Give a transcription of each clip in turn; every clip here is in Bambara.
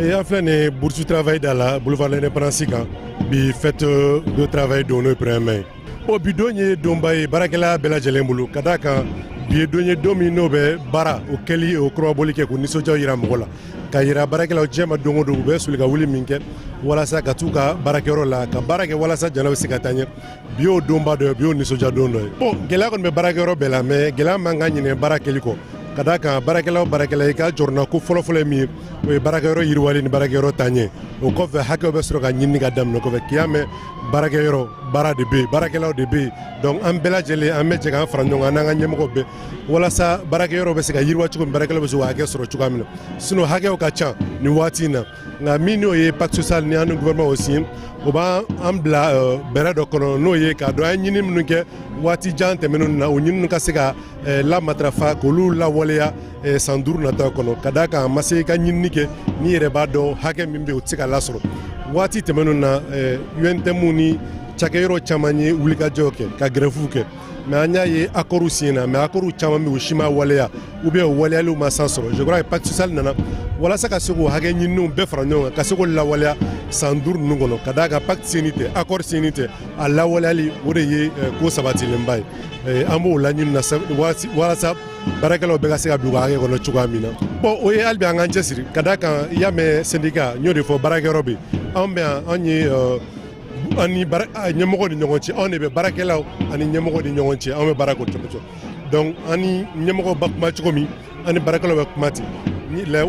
Et enfin, les bourses de travail dans la boulevard de l'indépendance, bi fête de travail donné premier. Au bidonnier Dombaye, Barakela Bela Jelembulu, Kadaka, bidonnier domino be bara, au Kelly, au Croabolike, au Nisoja Iramola, Kayira Barakela Jema Dongo de Sulga Willy Minke, Walasa Katuka, Barakerola, Kabarake Walasa Jana Sikatanya, Bio Domba de Bio Nisoja Dono. Bon, Gelakon me Barakero Bela, mais Gelam Mangani Barakeliko. Kadaka barakela ka jorna ko folo mi o barakero yirwali ni barakero tanye o ko fe hakko be soro ka nyinni ga dam no ko fe kiyame barakero bara de be barakela de be donc am bela jele am meje ga franyo nga nga nyem ko be wala sa barakero be se ga yirwa chuko barakela be so wa ke soro chuko amina sino hake o ka cha ni watina nga mino ye pacte social ni anu gouvernement aussi o ba am bla bere do kono no ye ka do nyini mnuke wati jante menun na o nyinu ka se ga la matrafa ko lu la waleya sandur nata kono kadaka mase ka nyinni ke ni yere ba do hake mimbe o tsika lasoro wati temenun na UNTM ni chakero chamanye ulika joke ka grefuke mais anya ye akoru sina mais akoru chamame o shima waleya ou bien waleya lu ma sansoro je crois que pacte social nana wala saka sego hake nyinnu be franyo ka sego la waleya sandur nungono kadaka pacte sinité accord sinité alla walali wore ye ko sabati lembay amo la nyinna wala sa barakalo be gasika duga ke kono chugamina bon o ye albi anga jesiri kadaka yame syndicat nyori fo barakero bi ambe anyi ani nyemogo ni nyongonchi on be barakelaw ani nyemogo ni nyongonchi on be barako tobeto donc ani nyemogo bakma chikomi ani barakalo bakmati ni le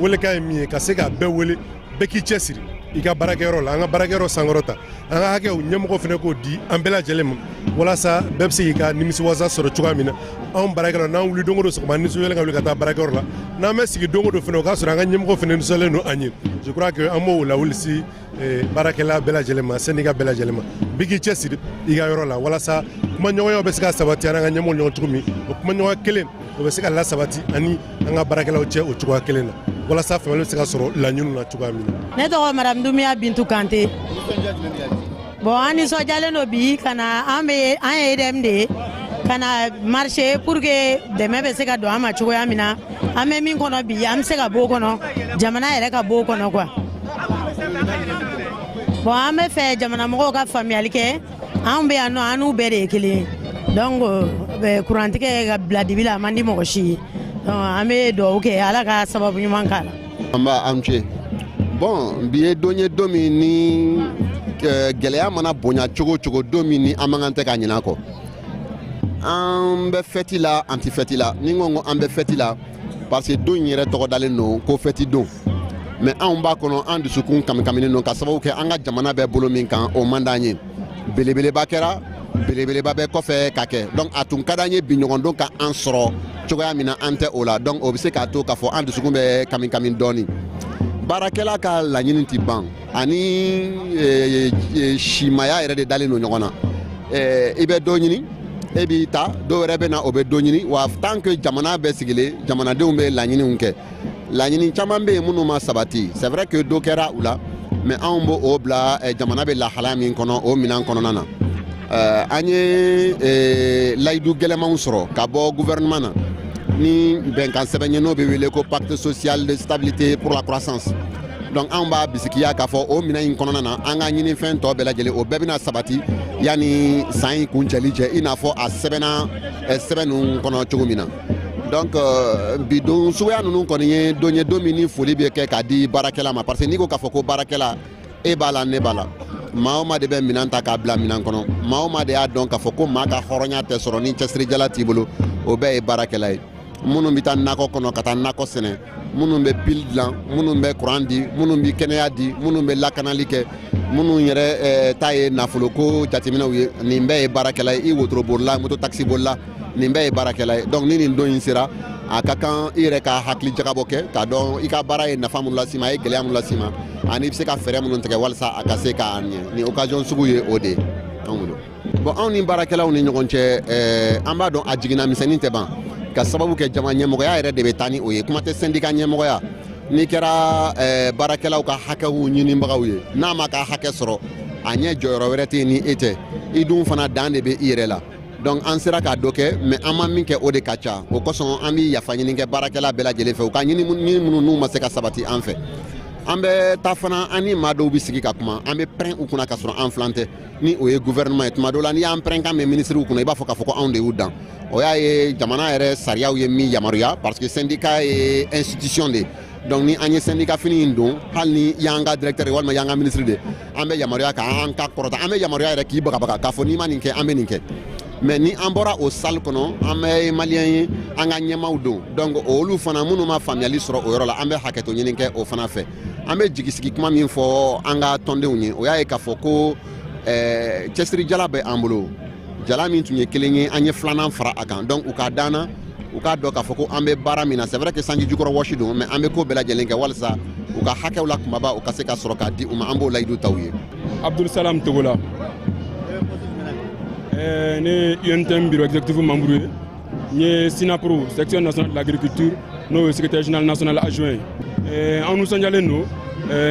wole kay mi kaseka be wole beki jesiri ika barakero la anga barakero sangorota anga hake nyemogo fene ko di ambela jelem wala sa bebsi ika nimisi waza soro chugamina on barakelo na wuli dongo do so man nisu yelenga wuli kata barakero la na mesiki dongo do fene ka soro anga nyemogo fene nisole no anyi je crois que amo la wuli si barakela bela jelema senika bela jelema bigi chesiri iga yoro la wala sa kuma nyoyo be sika sabati anga nyemo nyogo tukumi kuma nyogo kelen o be sika la sabati ani anga barakela o che o chugwa kelen wala sa famelo sika soro la nyunu na chugwa mina ne to madame Dumia Bintu Kanté bon ani so jale no bi kana ambe an edemde kana marché pour que demain be sika do ama chugwa mina ame min kono bi am sika bo kono jamana ere ka bo kono quoi bon ame fait jamana mo ka famille ke ambe ano anu bere kele donc be courantike ga bladibila mandi mo shi donc ame do ke ala ka sababu nyman kala amba amche bon biye donye domi ni geleya mana bonya chogo domi ni amangante ka nyina ko ambe feti la anti feti la ni ngongo ambe feti la parce que donye re to dalen no ko feti don mais an ba kono an du sukun kamini no ka sababu ke anga jamana be bolo min kan o mandanye belebele bakera belebele babe kofe kake donc atun kadanye binyogon donc ka an soro chogoya mina ante ola donc obise ka to ka fo an du sukun be kamin doni barakela ka la nyini ti ban ani shimaya ere de dalen no nyogona ibe do nyini ebi ta do rebe na obe do nyini wa tant que jamana be sigile jamana de umbe la nyini unke la nyini chamambe munuma sabati c'est vrai que do kera ula mais on bo obla jamana be la halami kono o minan kono nana anye laydu gelema soro ka bo gouvernement na ni ben kan sebenye no be wele ko pacte social de stabilité pour la croissance donc on ba bisikiya ka fo o minan kono nana anga nyini fin to be la jele o bebina sabati yani sai kunjali je ina fo a sebenu kono chugumina donc bidon souya nunu koni donye domini foli be ke kadi barakela ma parce que niko ka fo ko barakela e bala ne bala maoma de be minanta ka bla minan kono maoma de a donc ka fo ko maka horonya te soro ni chesri jalati bulu o be barakela munu bitan nako kono kata nako sene munu be pildlan munu be kurandi munu be kenaya di munu be lakanalike munu yere taye nafulo ko jatimina wi ni be barakela i wotro borla moto taxi borla ni be barakela donc ni ndo insira akakan ire ka hakli jagaboke ka don ika bara e nafa mun la sima e gele mun la sima ani se ka fere mun tege walsa akase ka anye ni occasion sugu ye ode amulo bon on ni barakela on ni ngonche amba don ajigina misani te ban ka sababu ke jama nyemoya ere de betani oye kuma te syndicat nyemoya ni kera barakela ka hakawu nyini mbagawye na ma ka hake soro anye joyoro werete ni ete idun fana dande be irela donc an sera ka doke mais ama min ke ode kacha o koson ami ya fanyini ke barakela bela jele fe o ka nyini munu nu ma se ka sabati en fait an bɛ taa fana an ni maa dɔw bɛ sigi ka kuma an bɛ pɛrɛn u kunna ka sɔrɔ an filan tɛ ni o ye gouvernement ye tuma dɔw la n'i y'an pɛrɛn kan mɛn ministre kunna i b'a fɔ k'a fɔ ko anw de y'u dan o y'a ye jamana yɛrɛ sariyaw ye min yamaruya parce que syndicat ye institution de donc ni an ye syndicat fini in don hali ni y'an ka directeur walima y'an ka ministre de an bɛ yamaruya k'an ka kɔrɔta an bɛ yamaruya yɛrɛ k'i bagabaga k'a fɔ n'i ma nin kɛ an bɛ nin kɛ mais ni an bɔra o salle kɔnɔ an bɛ maliyɛn ye an ka ɲɛmaw don donc olu fana minnu ma faamuyali sɔrɔ o yɔrɔ la an bɛ hakɛto ɲini kɛ o fana fɛ an bɛ jigisigi kuma min fɔ an ka tɔndenw ye o y'a ye k'a fɔ ko cɛsiri jala bɛ an bolo jala min tun ye kelen ye an ye filanan fara a kan donc u ka danna u k'a dɔn k'a fɔ ko an bɛ baara min na c'est vrai que sanji jukɔrɔ wɔsi don mais an bɛ ko bɛɛ lajɛlen kɛ walasa u ka hakɛw la kumaba u ka se ka sɔrɔ k'a di u ma an b'o layidu ta u ye. Abdul Salam Togola. Ne UNTM bureau exécutif membre ye n ye Sinapro section nationale de l'agriculture n'o ye secrétaire général national adjoint ye an nisɔndiyalen don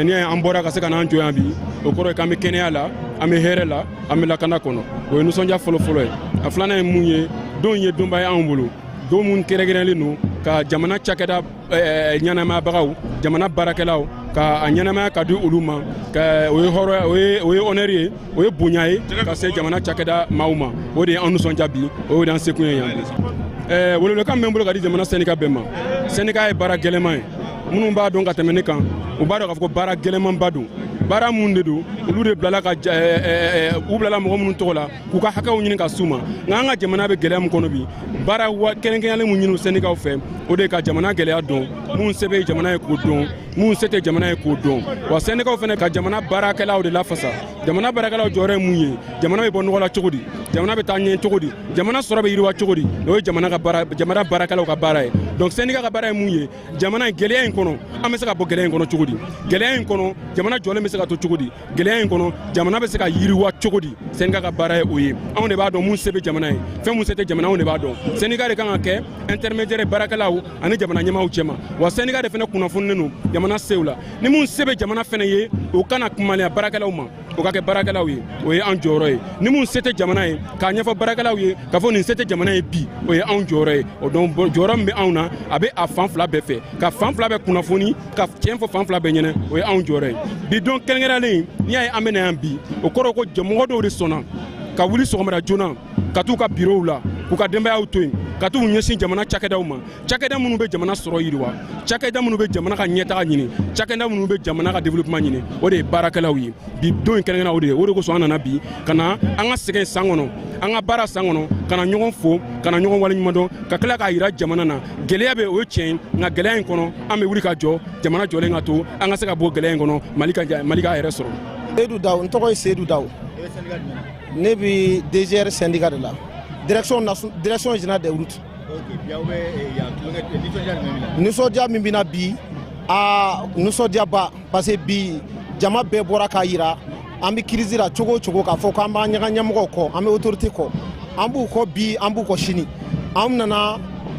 ni an bɔra ka se ka n'an jɔ yan bi o kɔrɔ ye k'an bɛ kɛnɛya la an bɛ hɛrɛ la an bɛ lakana kɔnɔ o ye nisɔndiya fɔlɔ-fɔlɔ ye a filanan ye mun ye don ye donba ye anw bolo don mun kɛrɛnkɛrɛnlen don ka jamana cakɛda ɲɛnɛmayabagaw jamana baarakɛlaw ka a ɲɛnɛmaya ka di olu ma ka o ye hɔrɔnya o ye honneur ye o ye bonya ye ka se jamana cakɛda maaw ma o de ye an nisɔndiya bi o de an sekun ye yan welewelekan bɛ n bolo ka di jamana syndicat bɛɛ ma syndicat ye baara gɛlɛman ye minnu b'a dɔn ka tɛmɛ ne kan u b'a dɔn k'a fɔ ko baara gɛlɛmanba don baara mun de don olu de bilala ka u bilala mɔgɔ minnu tɔgɔ la k'u ka hakɛw ɲini ka s'u ma nka an ka jamana bɛ gɛlɛya min kɔnɔ bi baara kɛrɛnkɛrɛnlen mun ɲini syndicat fɛ o de ka jamana gɛlɛya dɔn mun se bɛ jamana ye k'o dɔn mun se tɛ jamana ye k'o dɔn wa syndicat fana ka jamana baarakɛlaw de lafasa jamana baarakɛlaw jɔyɔrɔ ye mun ye jamana bɛ bɔ nɔgɔ la cogo di jamana bɛ taa ɲɛ cogo di jamana sɔrɔ bɛ yiriwa cogo di o ye jamana baarakɛlaw ka baara ye donc syndicat ka baara ye mun ye jamana gɛlɛya in kɔnɔ an bɛ se ka bɔ gɛlɛya in kɔnɔ cogo di gɛlɛya in kɔnɔ jamana jɔlen bɛ se ka to cogo di gɛlɛya in kɔnɔ jamana bɛ se ka yiriwa cogo di syndicat ka baara ye o ye anw de b'a dɔn mun se bɛ jamana ye fɛn mun se tɛ jamana anw de b'a dɔn syndicat de kan ka kɛ intermédiaire baarakɛlaw ani jamana ɲɛmaaw cɛma wa syndicat de fana kunnafonilen don jamana sew la ni mun se bɛ jamana fana ye o kana kumaliya baarakɛlaw ma o ka kɛ baarakɛlaw ye o ye an jɔyɔrɔ ye ni mun se tɛ jamana ye k'a ɲɛfɔ baarakɛlaw ye k'a fɔ nin se tɛ jamana ye bi o ye anw jɔyɔrɔ ye o donc jɔyɔrɔ min bɛ anw na a bɛ a fan fila bɛɛ fɛ ka fan fila bɛɛ kunnafoni ka tiɲɛ fɔ fan fila bɛɛ ɲɛna o ye anw jɔyɔrɔ ye bi don kɛrɛnkɛrɛnlen n'i y'a ye an bɛ na yan bi o kɔrɔ ko mɔgɔ dɔw de sɔnna ka wuli sɔgɔmada joona ka t'u ka bureau la k'u ka denbayaw to yen ka t'u ɲɛsin jamana cakɛdaw ma cakɛda minnu bɛ jamana sɔrɔ yiriwa cakɛda minnu bɛ jamana ka ɲɛtaga ɲini cakɛda minnu bɛ jamana ka développement ɲini o de ye baarakɛlaw ye bi don in kɛrɛnkɛrɛnna o de ye o de kosɔn an nana bi ka na an ka sɛgɛn san kɔnɔ an ka baara san kɔnɔ ka na ɲɔgɔn fo ka na ɲɔgɔn waleɲuman dɔn ka tila k'a yira jamana na gɛlɛya bɛ o ye tiɲɛ ye nka gɛlɛya in kɔnɔ an bɛ wuli ka jɔ jamana jɔlen ka to an ka se ka bɔ gɛlɛya in kɔnɔ mali k'a yɛrɛ sɔrɔ. Seydou Daw n tɔgɔ ye Seydou Daw ne bɛ DGR syndicat de la direction générale des routes. nisɔndiya min bɛ na bi nisɔndiyaba parce que bi jama bɛɛ bɔra k'a yira an bɛ crise la cogo o cogo k'a fɔ k'an b'an ɲaga ɲɛmɔgɔw kɔ an bɛ autorité kɔ an b'u kɔ bi an b'u kɔ sini an nana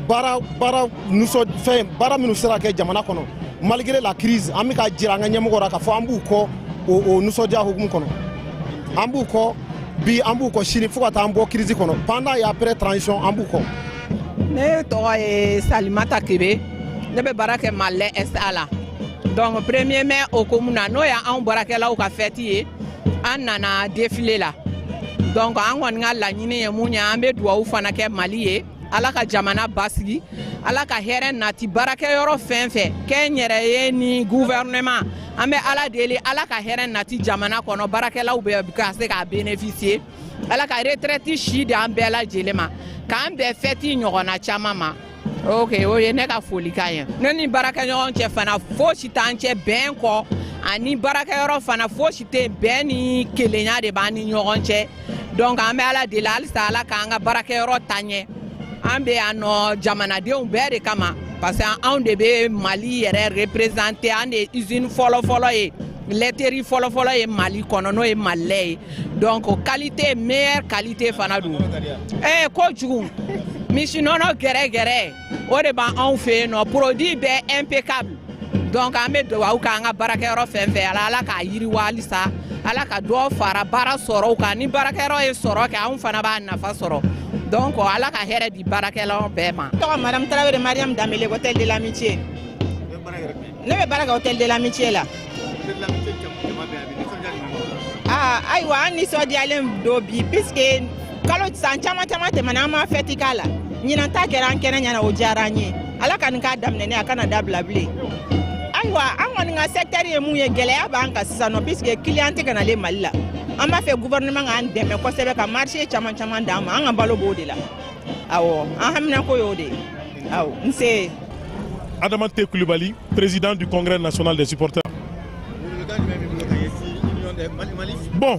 baara minnu sera kɛ jamana kɔnɔ malgré la crise an bɛ ka jira an ka ɲɛmɔgɔw la k'a fɔ an b'u kɔ o nisɔndiya hukumu kɔnɔ an b'u kɔ bi an b'u kɔ sini fo ka taa an bɔ crise kɔnɔ pendant et après transition an b'u kɔ. Ne tɔgɔ ye Salimata Kebe ne bɛ baara kɛ Malɛ SA la donc 1er mai hukumu na n'o y'anw baarakɛlaw ka fête ye an nana défilé la donc an kɔni ka laɲini ye mun ye an bɛ dugawu fana kɛ Mali ye Ala ka jamana basigi Ala ka hɛrɛ nati baarakɛyɔrɔ fɛn fɛn kɛ n yɛrɛ ye ni gouvernement an bɛ Ala deli Ala ka hɛrɛ nati jamana kɔnɔ baarakɛlaw bɛ ka se k'a bénéficier Ala ka retraite si di an bɛɛ lajɛlen ma k'an bɛɛ fête ɲɔgɔnna caman ma ok o ye ne ka folikan ye ne ni baarakɛɲɔgɔn cɛ fana fosi t'an cɛ bɛn kɔ ani baarakɛyɔrɔ fana fosi tɛ bɛn ni kelenya de b'an ni ɲɔgɔn cɛ donc an bɛ Ala deli halisa Ala k'an ka baarakɛyɔrɔ taa ɲɛ an bɛ yan nɔ jamanadenw bɛɛ de kama parce que anw de bɛ Mali yɛrɛ représenter an de ye usine fɔlɔ-fɔlɔ ye lɛtɛri fɔlɔ-fɔlɔ ye Mali kɔnɔ n'o ye Malilɛ ye donc qualité meilleure qualité fana don kojugu misinɔnɔ gɛrɛgɛrɛ o de b'anw fɛ yen nɔ produit bɛɛ impeccable donc an bɛ dugawu k'an ka baarakɛyɔrɔ fɛn fɛn Ala k'a yiriwa halisa Ala ka dɔ fara baara sɔrɔw kan ni baarakɛyɔrɔ ye sɔrɔ kɛ anw fana b'a nafa sɔrɔ donc Ala ka hɛrɛ di baarakɛlaw bɛɛ ma. Tɔgɔ Madame Tarawele Mariam Danbele Hôtel de l'Amitié. ne bɛ baara kɛ hôtel de l'amitié la. Ayiwa an nisɔndiyalen don bi puisque kalo san caman tɛmɛna an ma fête k'a la ɲinan ta kɛra an kɛnɛ ɲɛna o diyara an ye ala ka nin k'a daminɛ a kana dabila bilen. Ayiwa an kɔni ka secteur ye mun ye gɛlɛya b'an kan sisan nɔ puisque client tɛ ka nalen Mali la an b'a fɛ gouvernement k'an dɛmɛ kosɛbɛ ka marché caman d'an ma an ka balo b'o de la awɔ an haminako y'o de awɔ nse. Adama T. Koulibaly, président du Congrès national des supporters. Bon,